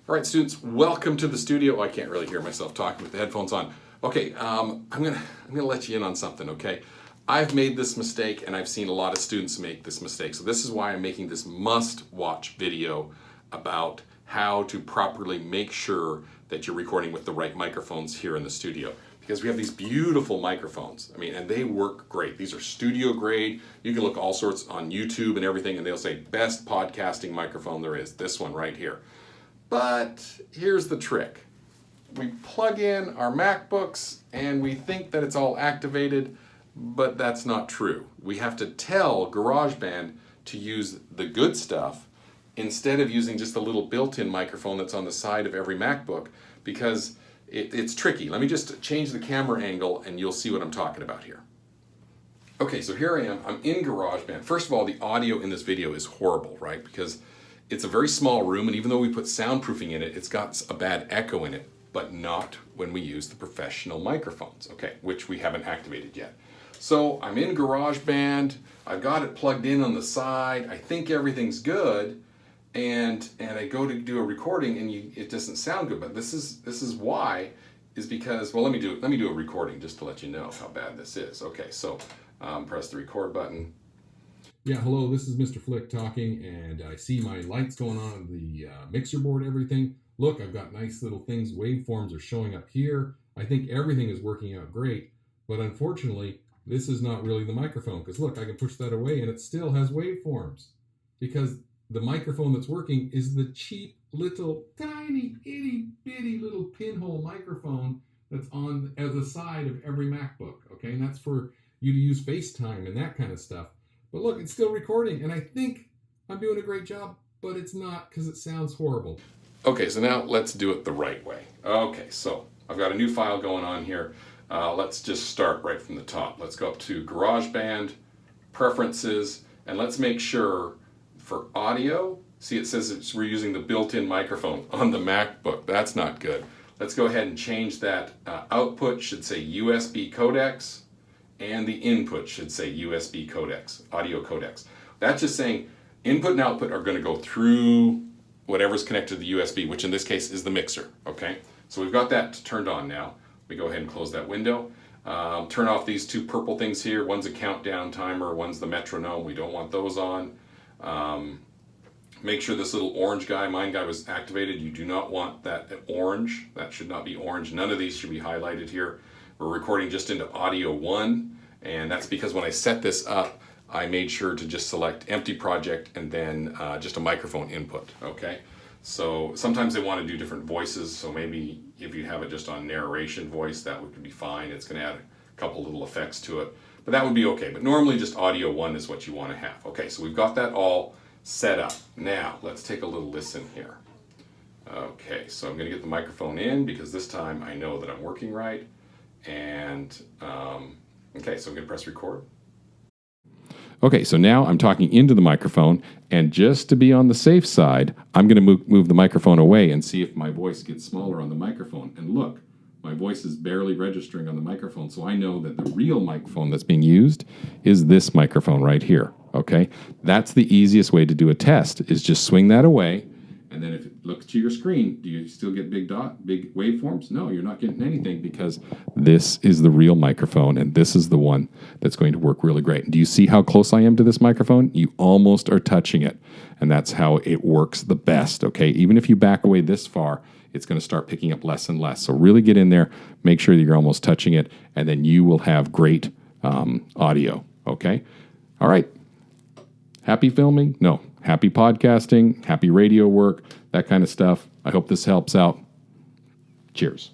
All right, students, welcome to the studio. I can't really hear myself talking with the headphones on. Okay, I'm gonna let you in on something, okay? I've made this mistake and I've seen a lot of students make this mistake. So this is why I'm making this must-watch video about how to properly make sure that you're recording with the right microphones here in the studio. Because we have these beautiful microphones, and they work great. These are studio grade. You can look all sorts on YouTube and everything, and they'll say, best podcasting microphone there is, this one right here. But here's the trick. We plug in our MacBooks and we think that it's all activated, but that's not true. We have to tell GarageBand to use the good stuff instead of using just a little built-in microphone that's on the side of every MacBook, because it's tricky. Let me just change the camera angle and you'll see what I'm talking about here. Okay, so here I am. I'm in GarageBand. First of all, the audio in this video is horrible, right? Because it's a very small room, and even though we put soundproofing in it, it's got a bad echo in it, but not when we use the professional microphones, okay, which we haven't activated yet. So I'm in GarageBand, I've got it plugged in on the side, I think everything's good, and I go to do a recording and it doesn't sound good. But this is why, is because, well, let me do a recording just to let you know how bad this is. Okay, so press the record button. Yeah, hello, this is Mr. Flick talking, and I see my lights going on the mixer board, everything. Look, I've got nice little things, waveforms are showing up here. I think everything is working out great, but unfortunately, this is not really the microphone, because look, I can push that away and it still has waveforms, because the microphone that's working is the cheap little tiny itty bitty little pinhole microphone that's on at the side of every MacBook, okay? And that's for you to use FaceTime and that kind of stuff. But look, it's still recording, and I think I'm doing a great job, but it's not, because it sounds horrible. Okay, so now let's do it the right way. Okay, so I've got a new file going on here. Let's just start right from the top. Let's go up to GarageBand, Preferences, and let's make sure for audio, see it says we're using the built-in microphone on the MacBook. That's not good. Let's go ahead and change that. Output should say USB codecs, and the input should say USB codecs, audio codecs. That's just saying input and output are going to go through whatever's connected to the USB, which in this case is the mixer, okay? So we've got that turned on now. We go ahead and close that window. Turn off these two purple things here. One's a countdown timer, one's the metronome. We don't want those on. Make sure this little orange guy, mine guy, was activated. You do not want that orange. That should not be orange. None of these should be highlighted here. We're recording just into audio 1, and that's because when I set this up, I made sure to just select empty project and then just a microphone input, okay? So sometimes they want to do different voices, so maybe if you have it just on narration voice, that would be fine. It's going to add a couple little effects to it, but that would be okay. But normally just audio 1 is what you want to have. Okay, so we've got that all set up. Now, let's take a little listen here. Okay, so I'm going to get the microphone in because this time I know that I'm working right. And, okay, so I'm going to press record. Okay, so now I'm talking into the microphone, and just to be on the safe side, I'm going to move the microphone away and see if my voice gets smaller on the microphone. And look, my voice is barely registering on the microphone, so I know that the real microphone that's being used is this microphone right here, okay? That's the easiest way to do a test, is just swing that away. And then if it looks to your screen, do you still get big waveforms? No, you're not getting anything, because this is the real microphone, and this is the one that's going to work really great. And do you see how close I am to this microphone? You almost are touching it, and that's how it works the best, okay? Even if you back away this far, it's going to start picking up less and less. So really get in there, make sure that you're almost touching it, and then you will have great audio, okay? All right. Happy filming? No. Happy podcasting, happy radio work, that kind of stuff. I hope this helps out. Cheers.